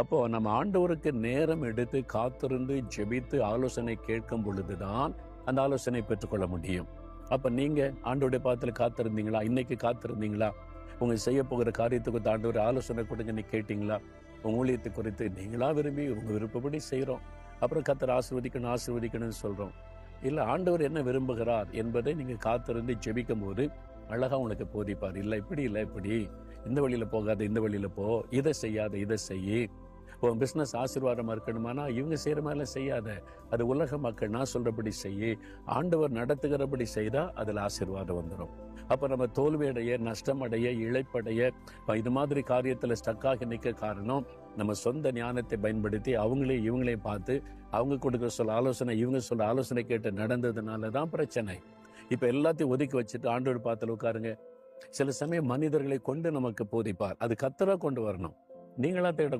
அப்போ நம்ம ஆண்டவருக்கு நேரம் எடுத்து காத்திருந்து ஜெபித்து ஆலோசனை கேட்கும் பொழுதுதான் அந்த ஆலோசனை பெற்றுக்கொள்ள முடியும். அப்ப நீங்க ஆண்டவருடைய பாதத்துல காத்திருந்தீங்களா? இன்னைக்கு காத்திருந்தீங்களா? உங்க செய்ய போகிற காரியத்துக்கு ஆண்டவர் ஆலோசனை கொடுங்க நீ கேட்டீங்களா? உங்க ஊழியத்தை குறித்து நீங்களா விரும்பி உங்க விருப்பப்படி செய்யறோம். அப்புறம் கர்த்தர் ஆசீர்வதிக்கணும் ஆசீர்வதிக்கணும்னு சொல்றோம். இல்ல, ஆண்டவர் என்ன விரும்புகிறார் என்பதை நீங்க காத்திருந்து ஜெபிக்கும் போது அழகா உங்களுக்கு போதிப்பார். இல்ல இப்படி இல்ல இப்படி, இந்த வழியில போகாத இந்த வழியில போ, இதை செய்யாத இதை செய்யி, உன் பிசினஸ் ஆசீர்வாதமா இருக்கணுமானா இவங்க செய்யற மாதிரிலாம் செய்யாத, அது உலக மக்கள் நான் சொல்றபடி செய்யி, ஆண்டவர் நடத்துகிறபடி செய்தா அதுல ஆசீர்வாதம் வந்துடும். அப்ப நம்ம தோல்வியடைய, நஷ்டமடைய, இழைப்படைய, இது மாதிரி காரியத்துல ஸ்டக்காகி நிக்க காரணம் நம்ம சொந்த ஞானத்தை பயன்படுத்தி அவங்களையும் இவங்களையும் பார்த்து அவங்க கொடுக்குற சொல்ல ஆலோசனை இவங்க சொல்ல ஆலோசனை கேட்டு நடந்ததுனாலதான் பிரச்சனை. இப்ப எல்லாத்தையும் ஒதுக்கி வச்சுட்டு ஆண்டவர் பாத்துல உட்காருங்க. சில சமயம் மனிதர்களை கொண்டு நமக்கு போதிப்பார். அது கர்த்தரா கொண்டு வரணும், நீங்களா தேட